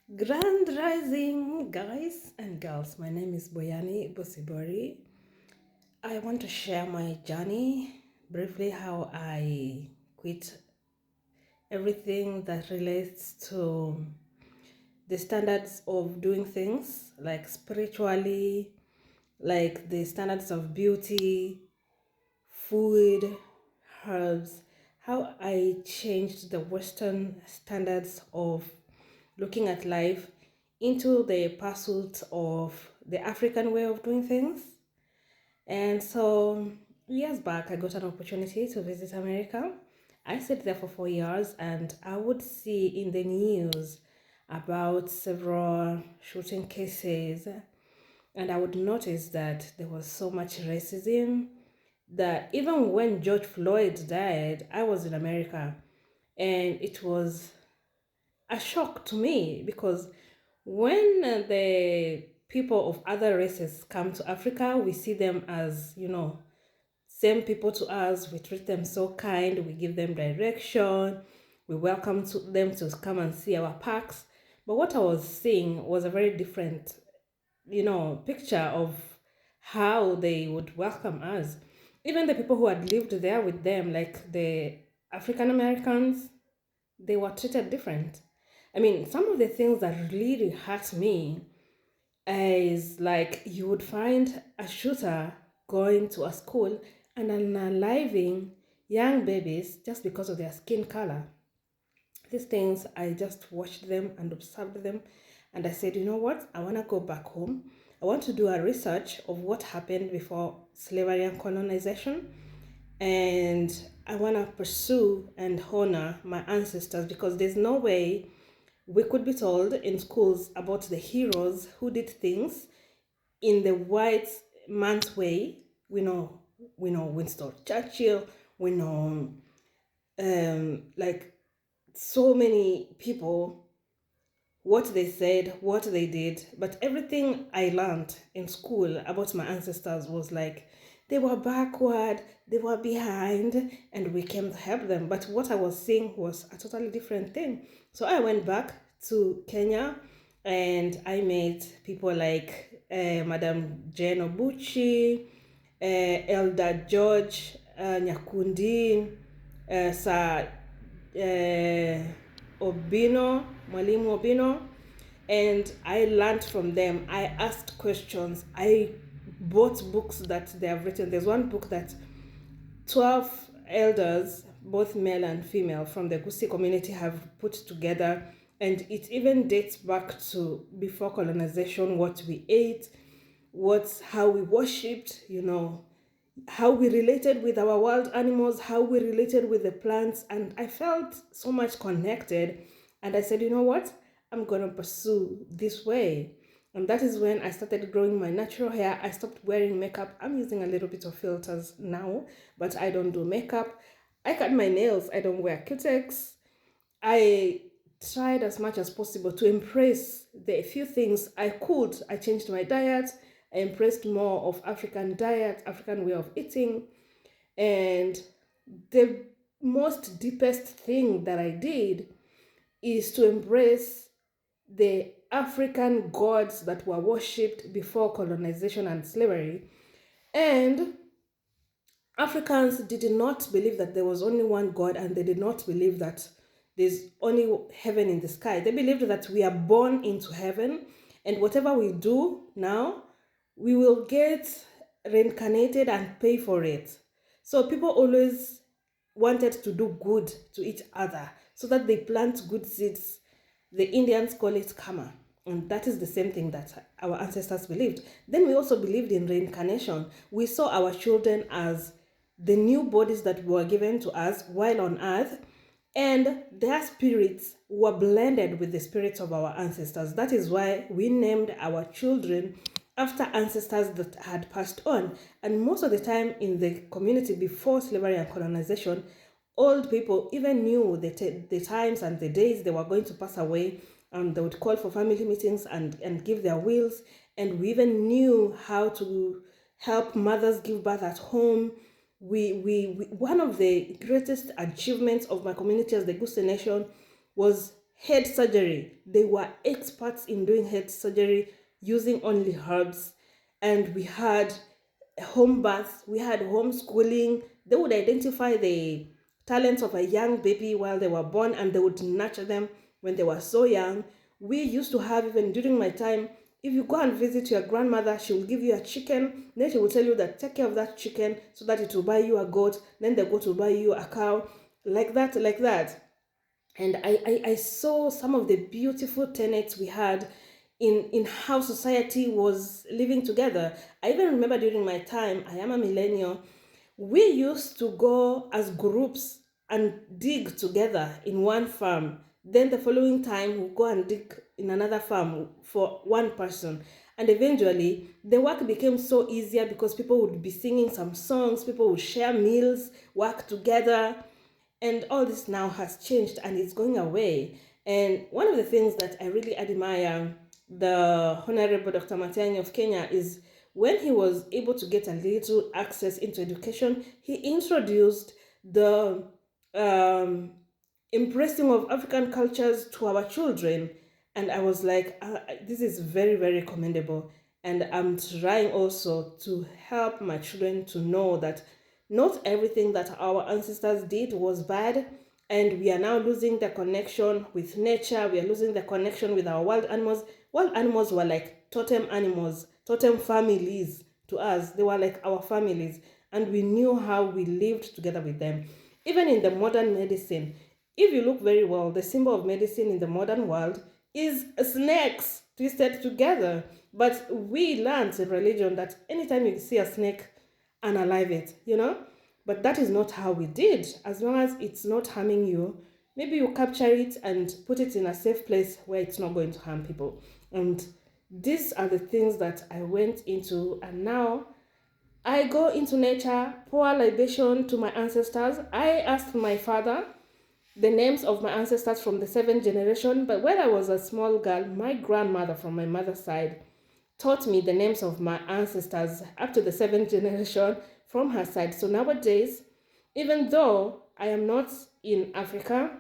Grand Rising, guys and girls. My name is Boyani Bosibori. I want to share my journey briefly how I quit everything that relates to the standards of doing things, like spiritually, like the standards of beauty, food, herbs, how I changed the Western standards of looking at life into the pursuit of the African way of doing things. And so, years back, I got an opportunity to visit America. I stayed there for 4 years, and I would see in the news about several shooting cases, and I would notice that there was so much racism that even when George Floyd died, I was in America, and it was a shock to me because when the people of other races come to Africa, we see them as, same people to us. We treat them so kind, we give them direction, we welcome them to come and see our parks. But what I was seeing was a very different, picture of how they would welcome us. Even the people who had lived there with them, like the African Americans, they were treated different. I mean, some of the things that really hurt me is like you would find a shooter going to a school and unaliving young babies just because of their skin color. These things, I just watched them and observed them, and I said, you know what? I want to go back home. I want to do a research of what happened before slavery and colonization, and I want to pursue and honor my ancestors because there's no way we could be told in schools about the heroes who did things in the white man's way. We know Winston Churchill. We know like so many people, what they said, what they did. But everything I learned in school about my ancestors was like they were backward, they were behind, and we came to help them. But what I was seeing was a totally different thing. So I went back to Kenya and I met people like Madam Jane Obuchi, Elder George Nyakundi, Sir Obino, Mwalimu Obino, and I learned from them. I asked questions. I bought books that they have written. There's one book that 12 elders, both male and female, from the Gusi community have put together, and it even dates back to before colonization, what we ate, how we worshipped, how we related with our wild animals, how we related with the plants, and I felt so much connected. And I said, you know what? I'm gonna pursue this way. And that is when I started growing my natural hair. I stopped wearing makeup. I'm using a little bit of filters now, but I don't do makeup. I cut my nails. I don't wear cutex. I tried as much as possible to embrace the few things I could. I changed my diet. I embraced more of African diet, African way of eating. And the most deepest thing that I did is to embrace the African gods that were worshipped before colonization and slavery. And Africans did not believe that there was only one God, and they did not believe that there's only heaven in the sky. They believed that we are born into heaven, and whatever we do now, we will get reincarnated and pay for it. So people always wanted to do good to each other so that they plant good seeds. The Indians call it karma. And that is the same thing that our ancestors believed. Then we also believed in reincarnation. We saw our children as the new bodies that were given to us while on earth, and their spirits were blended with the spirits of our ancestors. That is why we named our children after ancestors that had passed on. And most of the time in the community before slavery and colonization, old people even knew the times and the days they were going to pass away, and they would call for family meetings and give their wills. And we even knew how to help mothers give birth at home. We one of the greatest achievements of my community as the Guste Nation was head surgery. They were experts in doing head surgery using only herbs. And we had home births, we had homeschooling. They would identify the talents of a young baby while they were born, and they would nurture them when they were so young. We used to have, even during my time, if you go and visit your grandmother, she will give you a chicken. Then she will tell you that take care of that chicken so that it will buy you a goat. Then the goat will buy you a cow. Like that, like that. And I saw some of the beautiful tenets we had in how society was living together. I even remember during my time, I am a millennial, we used to go as groups and dig together in one farm. Then the following time, we'll go and dig in another farm for one person. And eventually, the work became so easier because people would be singing some songs, people would share meals, work together. And all this now has changed and it's going away. And one of the things that I really admire the Honorable Dr. Matiang'i of Kenya is when he was able to get a little access into education, he introduced the embracing of African cultures to our children. And I was like, this is very, very commendable. And I'm trying also to help my children to know that not everything that our ancestors did was bad, and we are now losing the connection with nature. We are losing the connection with our wild animals. Wild animals were like totem animals, totem families to us. They were like our families, and we knew how we lived together with them. Even in the modern medicine, if you look very well, the symbol of medicine in the modern world is snakes twisted together. But we learned in religion that anytime you see a snake, unalive it, you know? But that is not how we did. As long as it's not harming you, maybe you capture it and put it in a safe place where it's not going to harm people. And these are the things that I went into, and now I go into nature, pour libation to my ancestors. I asked my father the names of my ancestors from the 7th generation, but when I was a small girl, my grandmother from my mother's side taught me the names of my ancestors up to the 7th generation from her side. So nowadays, even though I am not in Africa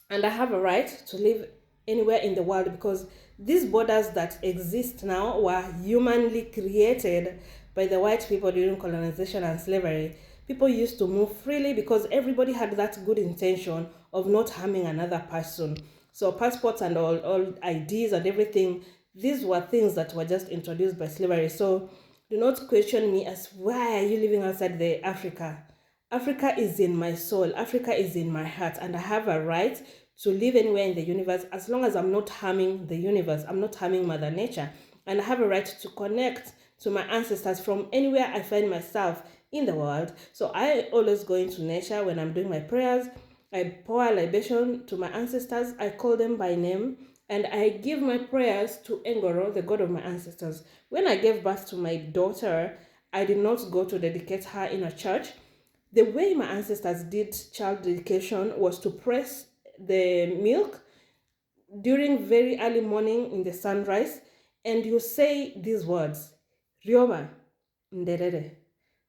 and I have a right to live anywhere in the world, because these borders that exist now were humanly created by the white people during colonization and slavery. People used to move freely because everybody had that good intention of not harming another person. So passports and all IDs and everything, these were things that were just introduced by slavery. So do not question me as why are you living outside the Africa? Africa is in my soul. Africa is in my heart, and I have a right to live anywhere in the universe as long as I'm not harming the universe. I'm not harming Mother Nature, and I have a right to connect to my ancestors from anywhere I find myself in the world. So I always go into nature when I'm doing my prayers. I pour a libation to my ancestors. I call them by name, and I give my prayers to Engoro, the god of my ancestors. When I gave birth to my daughter, I did not go to dedicate her in a church. The way my ancestors did child dedication was to press the milk during very early morning in the sunrise, and you say these words, Rioma Nderere,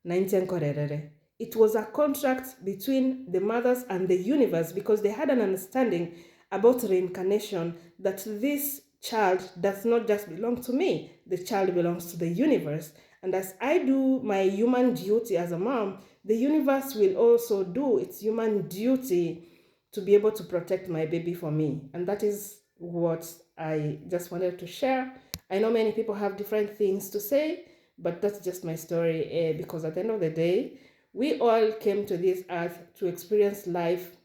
Naintenkorere. It was a contract between the mothers and the universe because they had an understanding about reincarnation, that this child does not just belong to me, the child belongs to the universe. And as I do my human duty as a mom, the universe will also do its human duty to be able to protect my baby for me. And that is what I just wanted to share. I know many people have different things to say, but that's just my story, because at the end of the day, we all came to this earth to experience life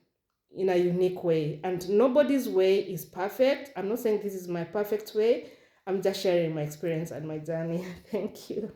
in a unique way, and nobody's way is perfect. I'm not saying this is my perfect way. I'm just sharing my experience and my journey. Thank you.